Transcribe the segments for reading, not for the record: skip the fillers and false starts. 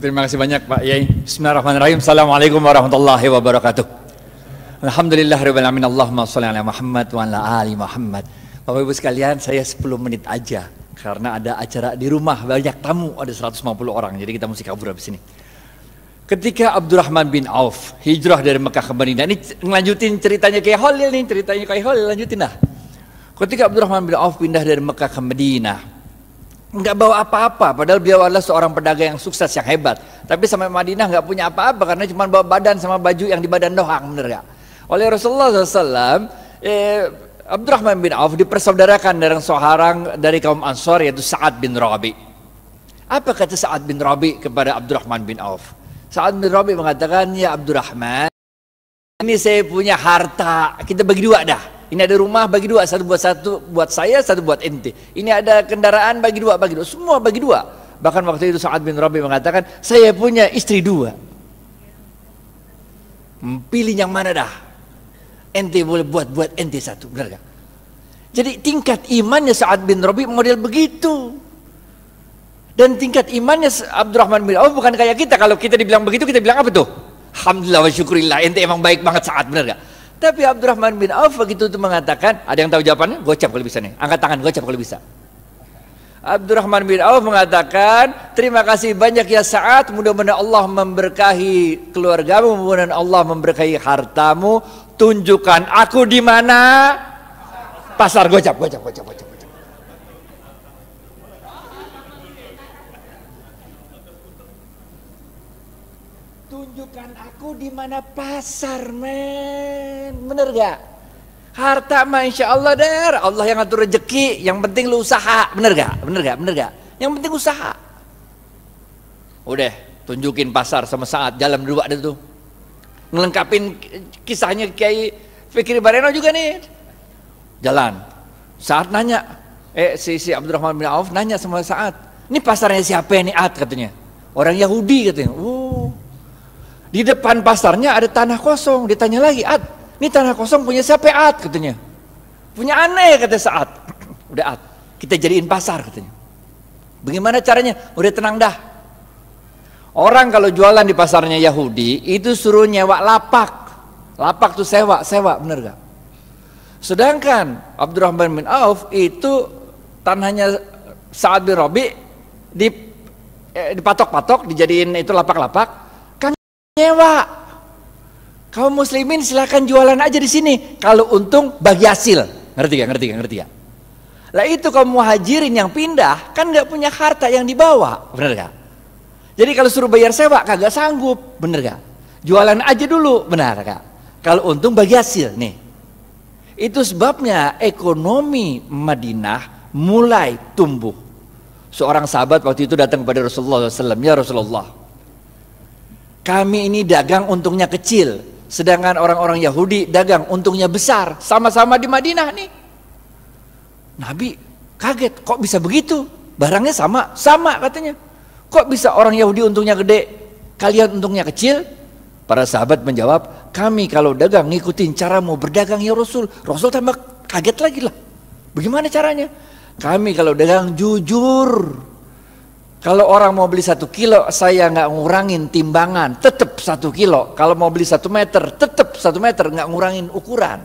Terima kasih banyak Pak Yai. Bismillahirrahmanirrahim. Assalamualaikum warahmatullahi wabarakatuh. Alhamdulillahirabbil alamin. Allahumma shalli ala Muhammad wa ala ali Muhammad. Bapak Ibu sekalian, saya 10 menit aja karena ada acara di rumah, banyak tamu, ada 150 orang. Jadi kita mesti kabur habis ini. Ketika Abdurrahman bin Auf hijrah dari Mekah ke Madinah, ini ngelanjutin ceritanya kayak Khalil nih, ceritanya kayak Khalil, lanjutin dah. Ketika Abdurrahman bin Auf pindah dari Mekah ke Madinah, nggak bawa apa-apa, padahal beliau adalah seorang pedagang yang sukses, yang hebat. Tapi sampai Madinah nggak punya apa-apa karena cuma bawa badan sama baju yang di badan doang, bener gak? Oleh Rasulullah SAW, Abdurrahman bin Auf dipersaudarakan dengan seorang dari kaum Ansor, yaitu Sa'ad bin Rabi. Apa kata Sa'ad bin Rabi kepada Abdurrahman bin Auf? Sa'ad bin Rabi mengatakan, ya Abdurrahman, ini saya punya harta, kita bagi dua dah. Ini ada rumah, bagi dua, satu buat saya, satu buat ente. Ini ada kendaraan, bagi dua, semua bagi dua. Bahkan waktu itu Sa'ad bin Rabi mengatakan, saya punya istri dua. Pilih yang mana dah? Ente boleh buat ente satu, benar gak? Jadi tingkat imannya Sa'ad bin Rabi model begitu. Dan tingkat imannya Abdurrahman bin Auf bukan kayak kita. Kalau kita dibilang begitu, kita bilang apa tuh? Alhamdulillah wa syukurillah, ente emang baik banget Sa'ad, benar gak? Tapi Abdurrahman bin Auf begitu itu mengatakan, ada yang tahu jawabannya? Gocap kalau bisa nih, angkat tangan, gocap kalau bisa. Abdurrahman bin Auf mengatakan, terima kasih banyak ya Sa'ad, mudah-mudahan Allah memberkahi keluargamu, mudah-mudahan Allah memberkahi hartamu. Tunjukkan aku di mana? Pasar. Gocap. Tunjukkan aku di mana pasar, men. Bener gak? Harta mah insya Allah der, Allah yang ngatur rezeki, yang penting lu usaha. Bener gak? Yang penting usaha. Udah, tunjukin pasar sama Sa'ad, jalan berdua ada tuh. Ngelengkapin kisahnya Kiai Fikri Bareno juga nih. Jalan. Sa'ad nanya, si Abdurrahman bin Auf nanya sama Sa'ad, ini pasarnya siapa ini Ad katanya? Orang Yahudi katanya. Di depan pasarnya ada tanah kosong. Ditanya lagi, Ad, ini tanah kosong punya siapa Ad katanya? Punya aneh kata Sa'ad. Udah Ad, kita jadiin pasar katanya. Bagaimana caranya? Udah tenang dah. Orang kalau jualan di pasarnya Yahudi itu suruh nyewa lapak. Lapak tuh sewa, bener gak? Sedangkan Abdurrahman bin Auf itu tanahnya Sa'ad bin Rabi dipatok-patok, dijadiin itu lapak-lapak, kan nyewa. Kaum muslimin silakan jualan aja di sini. Kalau untung bagi hasil. Ngerti gak? Lah itu kaum muhajirin yang pindah kan nggak punya harta yang dibawa, bener gak? Jadi kalau suruh bayar sewa kagak sanggup, bener gak? Jualan aja dulu, benar gak? Kalau untung bagi hasil nih. Itu sebabnya ekonomi Madinah mulai tumbuh. Seorang sahabat waktu itu datang kepada Rasulullah SAW, ya Rasulullah, kami ini dagang untungnya kecil, sedangkan orang-orang Yahudi dagang untungnya besar, sama-sama di Madinah nih. Nabi kaget, kok bisa begitu? Barangnya sama katanya. Kok bisa orang Yahudi untungnya gede, kalian untungnya kecil? Para sahabat menjawab, kami kalau dagang ngikutin cara mau berdagang ya Rasul. Rasul tambah kaget lagi lah. Bagaimana caranya? Kami kalau dagang jujur. Kalau orang mau beli 1 kilo, saya nggak ngurangin timbangan, tetap 1 kilo. Kalau mau beli 1 meter, tetap 1 meter, nggak ngurangin ukuran.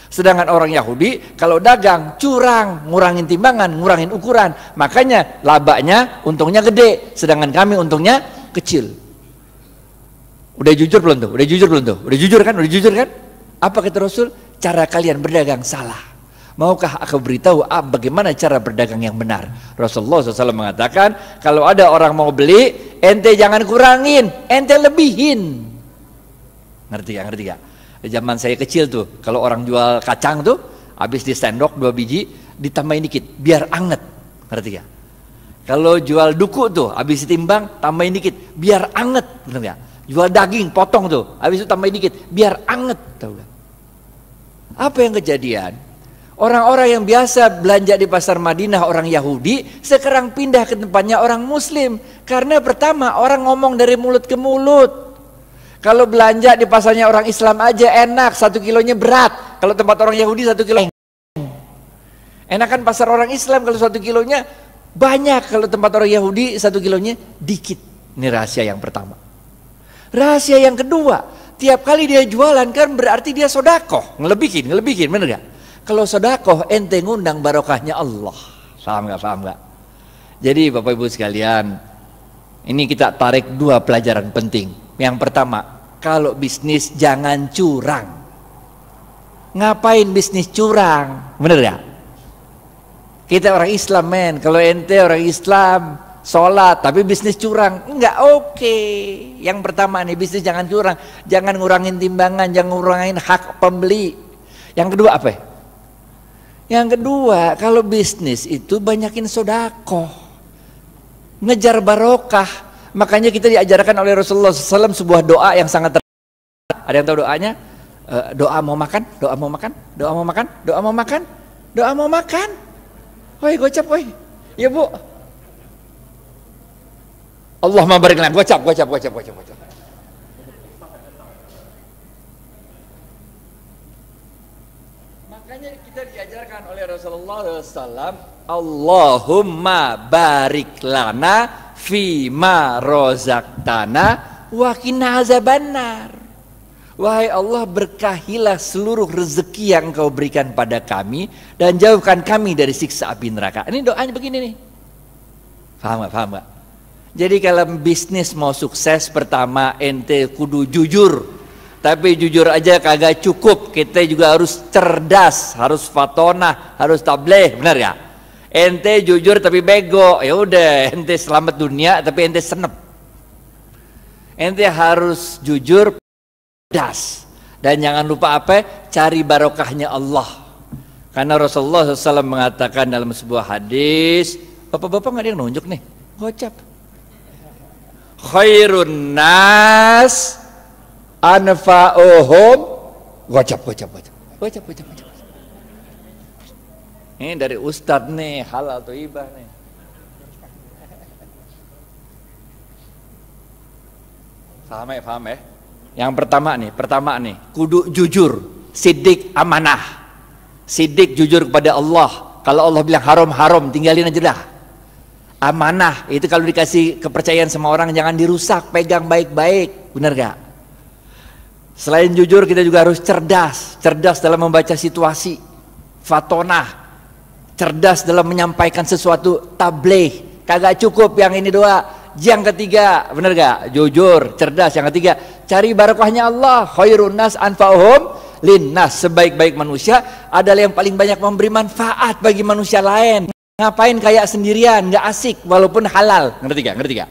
Sedangkan orang Yahudi kalau dagang curang, ngurangin timbangan, ngurangin ukuran, makanya labanya untungnya gede, sedangkan kami untungnya kecil. Udah jujur belum tuh? Udah jujur kan? Apa kata Rasul? Cara kalian berdagang salah. Maukah aku beritahu bagaimana cara berdagang yang benar? Rasulullah SAW mengatakan, kalau ada orang mau beli, ente jangan kurangin, ente lebihin. Ngerti gak? Zaman saya kecil tuh, kalau orang jual kacang tuh, habis di sendok 2 biji, ditambahin dikit, biar anget. Ngerti gak? Kalau jual duku tuh, habis ditimbang, tambahin dikit, biar anget. Ngerti gak? Jual daging, potong tuh, habis itu tambahin dikit, biar anget. Tahu gak? Apa yang kejadian? Orang-orang yang biasa belanja di pasar Madinah, orang Yahudi, sekarang pindah ke tempatnya orang Muslim. Karena pertama, orang ngomong dari mulut ke mulut. Kalau belanja di pasarnya orang Islam aja enak, 1 kilonya berat. Kalau tempat orang Yahudi 1 kilo enakan pasar orang Islam kalau 1 kilonya banyak. Kalau tempat orang Yahudi 1 kilonya dikit. Ini rahasia yang pertama. Rahasia yang kedua, tiap kali dia jualan kan berarti dia sodakoh, ngelebihin, bener gak? Kalau sodakoh ente ngundang barokahnya Allah. Paham gak? Jadi Bapak Ibu sekalian, ini kita tarik dua pelajaran penting. Yang pertama, kalau bisnis jangan curang. Ngapain bisnis curang? Bener gak? Kita orang Islam men, kalau ente orang Islam sholat tapi bisnis curang, enggak oke. Yang pertama nih, bisnis jangan curang, jangan ngurangin timbangan, jangan ngurangin hak pembeli. Yang kedua apa? Yang kedua, kalau bisnis itu banyakin sodakoh, ngejar barokah. Makanya kita diajarkan oleh Rasulullah SAW sebuah doa yang sangat ada yang tahu doanya? Doa mau makan, doa mau makan, doa mau makan, doa mau makan, doa mau makan. Woi gocap woi, ya bu. Allahumma barik lana, gocap. Makanya kita diajarkan oleh Rasulullah SAW, Allahumma barik lana fima rozaqtana wa qina azabannar. Wahai Allah, berkahilah seluruh rezeki yang Engkau berikan pada kami dan jauhkan kami dari siksa api neraka. Ini doanya begini nih. Paham gak? Jadi kalau bisnis mau sukses, pertama ente kudu jujur. Tapi jujur aja kagak cukup, kita juga harus cerdas, harus fatonah, harus tabligh, benar ya? Ente jujur tapi bego, ya udah ente selamat dunia tapi ente senep. Ente harus jujur, cerdas, dan jangan lupa apa? Cari barokahnya Allah. Karena Rasulullah SAW mengatakan dalam sebuah hadis, bapak-bapak nggak ada yang nunjuk nih, gocap. Khairun nas anfa'uhum, gocap. Ini dari Ustadz nih, halal atau ibah nih. Paham ya? Yang pertama nih, kudu jujur, sidik amanah, sidik jujur kepada Allah. Kalau Allah bilang haram, tinggalin aja dah. Amanah itu kalau dikasih kepercayaan sama orang jangan dirusak, pegang baik-baik, benar gak? Selain jujur kita juga harus cerdas dalam membaca situasi, fatonah, cerdas dalam menyampaikan sesuatu, tabligh. Kagak cukup yang ini doa. Yang ketiga, benar gak? Jujur, cerdas. Yang ketiga, cari barokahnya Allah. Khairun nas anfa'uhum linnas. Sebaik-baik manusia adalah yang paling banyak memberi manfaat bagi manusia lain. Ngapain kaya sendirian, nggak asik walaupun halal. Ngerti gak?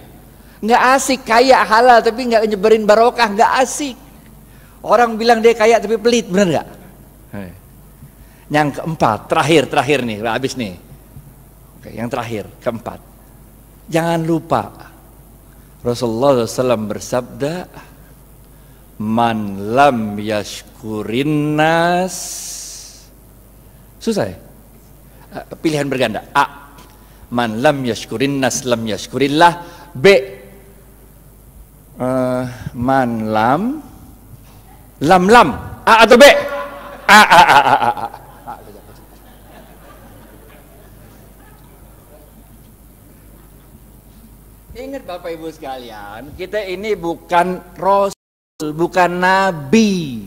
Nggak asik kaya halal tapi nggak nyebarin barokah, nggak asik. Orang bilang dia kaya tapi pelit, bener gak? Yang keempat, terakhir nih, habis nih. Oke, yang terakhir, keempat. Jangan lupa Rasulullah SAW bersabda, man lam yashkurin nas. Susah ya? Pilihan berganda. A, man lam yashkurin nas lam yashkurillah. B, man lam A atau B? A. Ingat Bapak Ibu sekalian, kita ini bukan Rasul, bukan Nabi.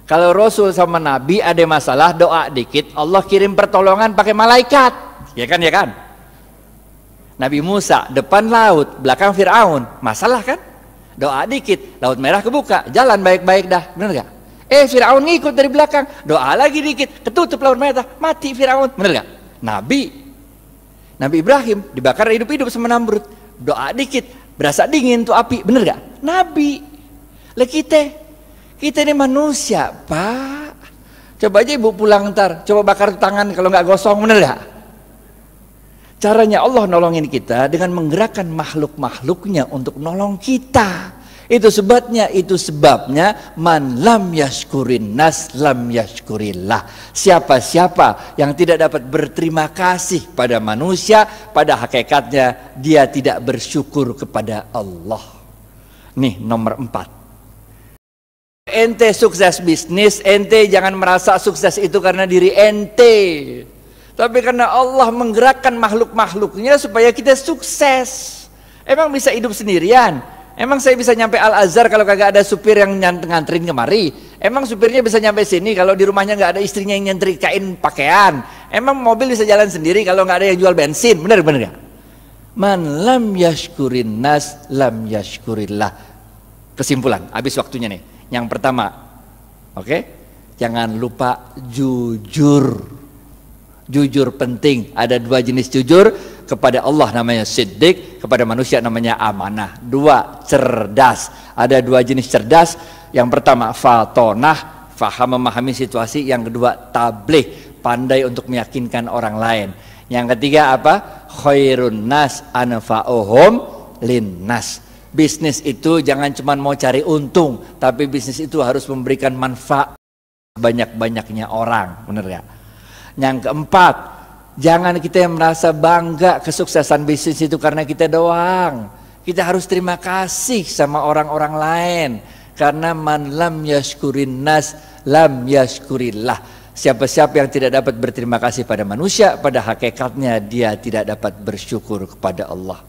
Kalau Rasul sama Nabi ada masalah, doa dikit, Allah kirim pertolongan pakai malaikat. Ya kan? Nabi Musa depan laut, belakang Fir'aun, masalah kan? Doa dikit, laut merah kebuka, jalan baik-baik dah, bener gak? Fir'aun ngikut dari belakang, doa lagi dikit, ketutup laut merah, mati Fir'aun, bener gak? Nabi Ibrahim dibakar hidup-hidup sama Namrud, doa dikit, berasa dingin tuh api, bener gak? Nabi. Lah kita ini manusia, Pak. Coba aja ibu pulang ntar, coba bakar tangan kalau nggak gosong, bener gak? Caranya Allah nolongin kita dengan menggerakkan makhluk-makhluknya untuk nolong kita. Itu sebabnya man lam yashkurin nas lam yashkurillah. Siapa-siapa yang tidak dapat berterima kasih pada manusia, pada hakikatnya dia tidak bersyukur kepada Allah. Nih nomor 4. Ente sukses bisnis, ente jangan merasa sukses itu karena diri ente, tapi karena Allah menggerakkan makhluk-makhluknya supaya kita sukses. Emang bisa hidup sendirian? Emang saya bisa nyampe Al-Azhar kalau kagak ada supir yang nganterin kemari? Emang supirnya bisa nyampe sini kalau di rumahnya nggak ada istrinya yang nyetrikain pakaian? Emang mobil bisa jalan sendiri kalau nggak ada yang jual bensin? Bener ya? Man lam yashkurin nas lam yashkurillah. Kesimpulan, habis waktunya nih. Yang pertama, oke? Jangan lupa jujur. Jujur penting. Ada 2 jenis jujur. Kepada Allah namanya siddiq, kepada manusia namanya amanah. 2, cerdas. Ada 2 jenis cerdas. Yang pertama fatonah, faham memahami situasi. Yang kedua tabligh, pandai untuk meyakinkan orang lain. Yang ketiga apa? Khairun nas anfa'uhum linnas. Bisnis itu jangan cuma mau cari untung, tapi bisnis itu harus memberikan manfaat banyak-banyaknya orang. Bener ya? Yang keempat, jangan kita yang merasa bangga kesuksesan bisnis itu karena kita doang. Kita harus terima kasih sama orang-orang lain. Karena man lam yashkurin nas lam yashkurillah. Siapa-siapa yang tidak dapat berterima kasih pada manusia, pada hakikatnya dia tidak dapat bersyukur kepada Allah.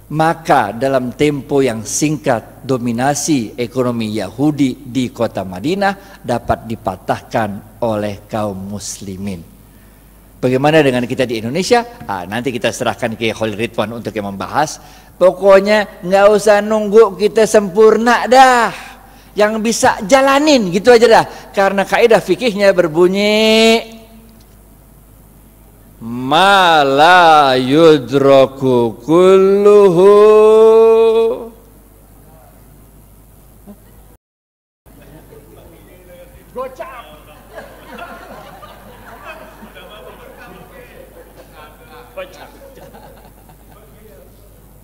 Maka dalam tempo yang singkat, dominasi ekonomi Yahudi di kota Madinah dapat dipatahkan oleh kaum muslimin. Bagaimana dengan kita di Indonesia? Nanti kita serahkan ke Khalil Ridwan untuk yang membahas. Pokoknya nggak usah nunggu kita sempurna dah. Yang bisa jalanin gitu aja dah. Karena kaidah fikihnya berbunyi ma la yudraku kulluhu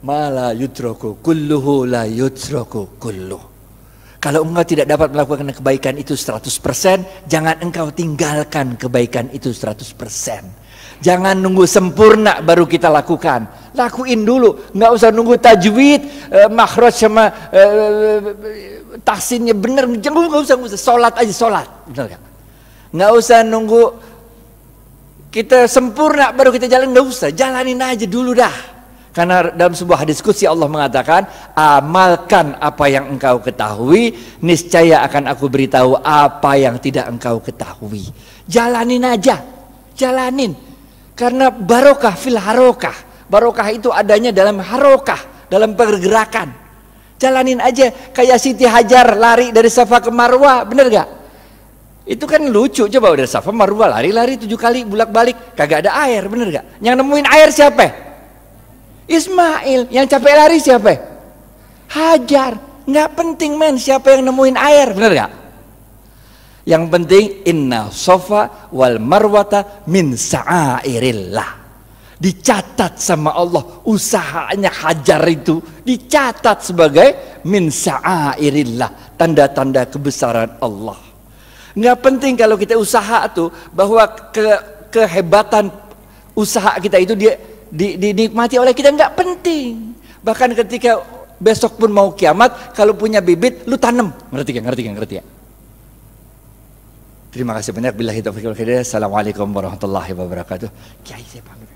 ma la yudraku kulluhu la yudraku kulluh. Kalau engkau tidak dapat melakukan kebaikan itu 100%, jangan engkau tinggalkan kebaikan itu 100%. Jangan nunggu sempurna baru kita lakukan. Lakuin dulu, nggak usah nunggu tajwid, makhraj sama tahsinnya bener. Jangan nggak usah, sholat aja sholat, bener gak? Nggak usah nunggu kita sempurna baru kita jalan, nggak usah, jalanin aja dulu dah. Karena dalam sebuah hadis qudsi Allah mengatakan, amalkan apa yang engkau ketahui, niscaya akan aku beritahu apa yang tidak engkau ketahui. Jalanin aja, jalanin. Karena barokah fil harokah. Barokah itu adanya dalam harokah, dalam pergerakan. Jalanin aja, kayak Siti Hajar lari dari Safa ke Marwah, bener gak? Itu kan lucu, coba dari Safa Marwah lari-lari 7 kali bolak-balik, kagak ada air, bener gak? Yang nemuin air siapa? Ismail. Yang capek lari siapa? Hajar. Nggak penting men siapa yang nemuin air, bener gak? Yang penting inna sofa wal marwata min sa'airillah. Dicatat sama Allah usahanya Hajar itu, dicatat sebagai min sa'airillah, tanda-tanda kebesaran Allah. Nggak penting kalau kita usaha tuh bahwa kehebatan usaha kita itu dia dinikmati oleh kita, nggak penting. Bahkan ketika besok pun mau kiamat, kalau punya bibit lu tanam. Ngerti ya? Terima kasih banyak. Billahi taufiq wal hidayah. Assalamualaikum warahmatullahi wabarakatuh. Kiai saya pamit.